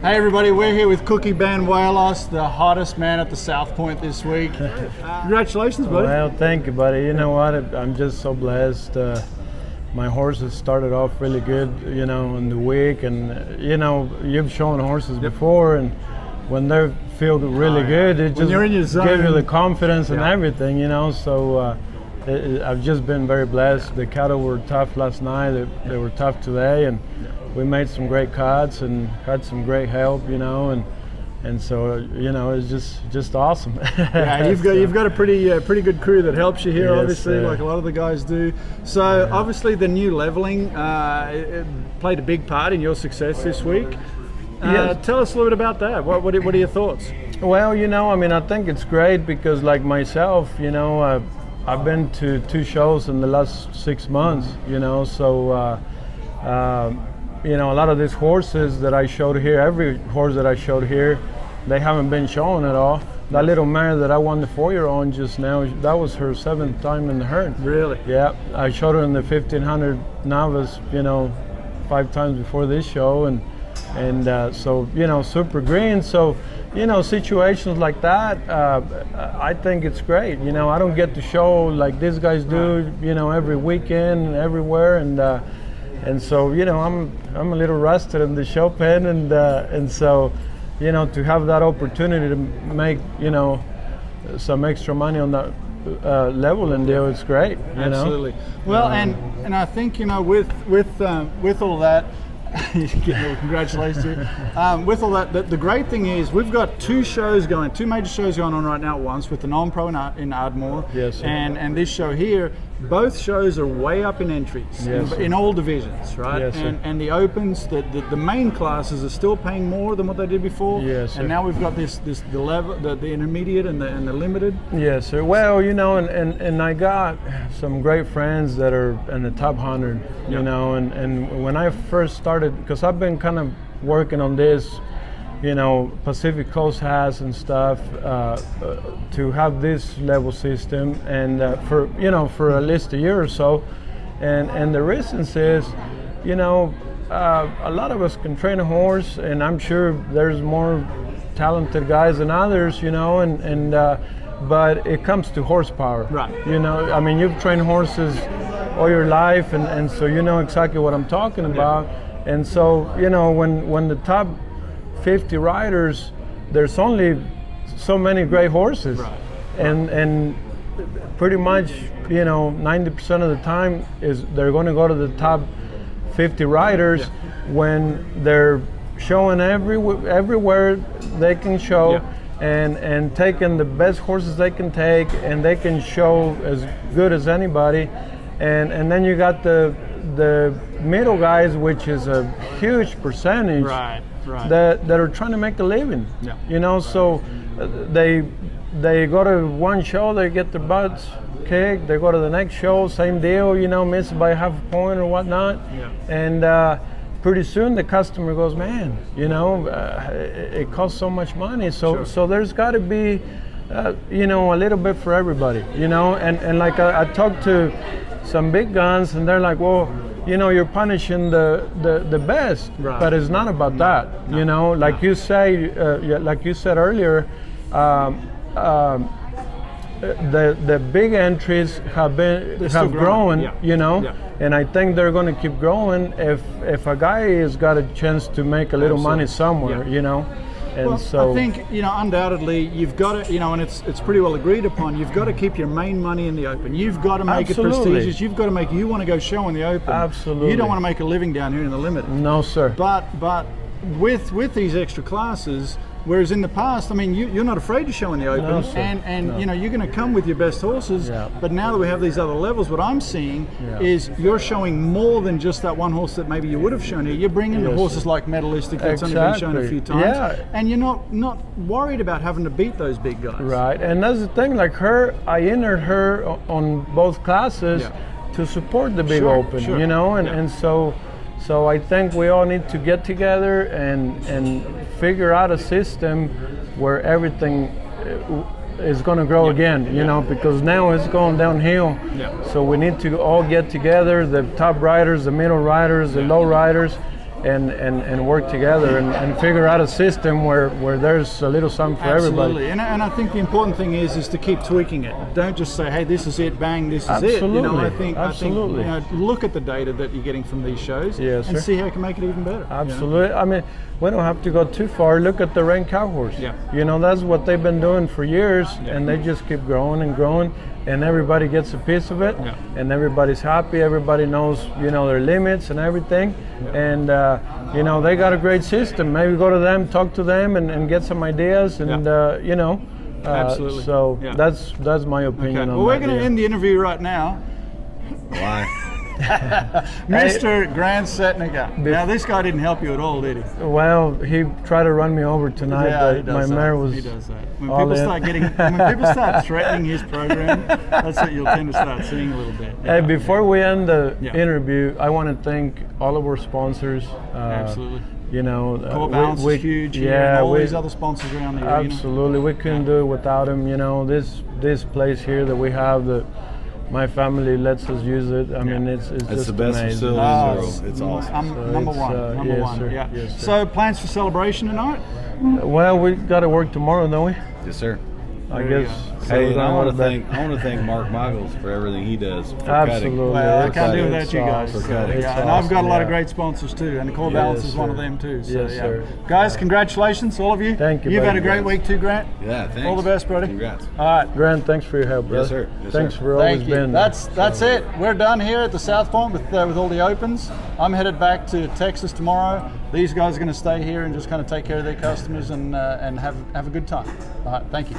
Hey everybody, we're here with Cookie Banuelos, the hottest man at the South Point this week. Congratulations, buddy. Well, thank you, buddy. You know what? I'm just so blessed. My horses started off really good, you know, in the week, and you know, you've shown horses before, and when they feel really good, it just gives you the confidence and everything, you know. So I've just been very blessed. The cattle were tough last night. They were tough today, and we made some great cuts and had some great help, you know, and so you know, it's just awesome. Yeah, you've got a pretty good crew that helps you here, yes, obviously, like a lot of the guys do. So obviously the new leveling it played a big part in your success this week. Yes. Tell us a little bit about that. What are your thoughts? Well, you know, I mean, I think it's great because, like myself, you know, I've been to 2 shows in the last 6 months, you know, so you know, a lot of these horses that I showed here, every horse that I showed here, they haven't been shown at all. That little mare that I won the 4-year on just now, that was her 7th time in the herd. Really? Yeah, I showed her in the 1500 novice, you know, 5 times before this show, and so, you know, super green. So, you know, situations like that, I think it's great. You know, I don't get to show like these guys do, you know, every weekend and everywhere, and so, you know, I'm a little rusted in the show pen, and so, you know, to have that opportunity to make, you know, some extra money on that level and deal, it's great. Absolutely. Know? Well, and I think, you know, with all that. Congratulations. With all that, the great thing is we've got 2 major shows going on right now at once, with the non-pro in Ardmore, yes, and this show here. Both shows are way up in entries, yes, in all divisions, right? Yes, and the opens, the main classes are still paying more than what they did before. Yes, and now we've got the level, the intermediate and the limited. Yes, sir. Well, you know, and I got some great friends that are in the top 100, you know, and when I first started, because I've been kind of working on this, you know, Pacific Coast has and stuff, to have this level system, and for at least a year or so, and the reasons is, you know, a lot of us can train a horse, and I'm sure there's more talented guys than others, you know, and but it comes to horsepower, right? You know, I mean, you've trained horses all your life, and so you know exactly what I'm talking about. And so, you know, when the top 50 riders, there's only so many great horses, right. And pretty much, you know, 90% of the time they're going to go to the top 50 riders when they're showing everywhere they can show, and taking the best horses they can take, and they can show as good as anybody, and then you got the middle guys, which is a huge percentage, right. that are trying to make a living, you know. So they go to one show, they get their butts kicked, they go to the next show, same deal, you know, miss by half a point or whatnot, and pretty soon the customer goes, man, you know, it costs so much money, so there's got to be you know, a little bit for everybody, you know. And like I talked to some big guns, and they're like, well, you know, you're punishing the best, right. But it's not about that, you know. Like you say, like you said earlier, the big entries have grown, you know, and I think they're going to keep growing if a guy has got a chance to make a little money somewhere, you know. And well, so I think, you know, undoubtedly you've got to, you know, and it's pretty well agreed upon, you've got to keep your main money in the open. You've got to make it prestigious. You've got to make, you want to go show in the open. Absolutely. You don't want to make a living down here in the limited. No, sir. But with these extra classes, whereas in the past, I mean, you're not afraid to show in the open, no, sir. and no. You know, you're going to come with your best horses. But now that we have these other levels, what I'm seeing is you're showing more than just that one horse that maybe you would have shown here. You're bringing the horses like Medalistic that's only been shown a few times, and you're not worried about having to beat those big guys. Right, and that's the thing. Like her, I entered her on both classes to support the big open, you know, and so I think we all need to get together and figure out a system where everything is going to grow again, you know, because now it's going downhill. So we need to all get together, the top riders, the middle riders, the low riders, and work together and figure out a system where there's a little something for Absolutely. everybody. And I think the important thing is to keep tweaking it. Don't just say, hey, this is it, bang, this is Absolutely. it. You know, I think Absolutely. look at the data that you're getting from these shows and see how you can make it even better. Absolutely. You know? I mean, we don't have to go too far. Look at the Rain Cow Horse. Yeah. You know, that's what they've been doing for years, and they just keep growing and growing, and everybody gets a piece of it, and everybody's happy. Everybody knows, you know, their limits and everything, and you know, they got a great system. Maybe go to them, talk to them, and get some ideas, and you know. Absolutely. So that's my opinion on well, we're that. going to end the interview right now. Why? Mr. Grant Setniger. Now, this guy didn't help you at all, did he? Well, he tried to run me over tonight, but my mare was. He does that. When people start threatening his program, that's what you'll tend to start seeing a little bit. Hey, before we end the interview, I want to thank all of our sponsors. Absolutely. You know, Core Balance is huge. And all these other sponsors around the arena. Absolutely, we couldn't do it without them. You know, this place here that we have, my family lets us use it. I mean, it's just the best amazing. facility in the world. It's awesome. So number one. Yes, sir. Yeah. Yes, sir. So plans for celebration tonight? Well, we got to work tomorrow, don't we? Yes, sir. I guess. Hey, and I want to thank Mark Moggles for everything he does. For Absolutely. Well, I can't do without you guys. For cutting. And I've got a lot of great sponsors too, and the Core Balance is one of them too. So, yes, sir. Guys, congratulations, all of you. Thank you. You've had a great Congrats. week too, Grant. Yeah, thanks. All the best, buddy. Congrats. All right. Grant, thanks for your help, brother. Yes, sir. Yes, thanks sir. for always Thank you. being That's it. We're done here at the South Point with all the opens. I'm headed back to Texas tomorrow. These guys are going to stay here and just kind of take care of their customers and have a good time. All right. Thank you.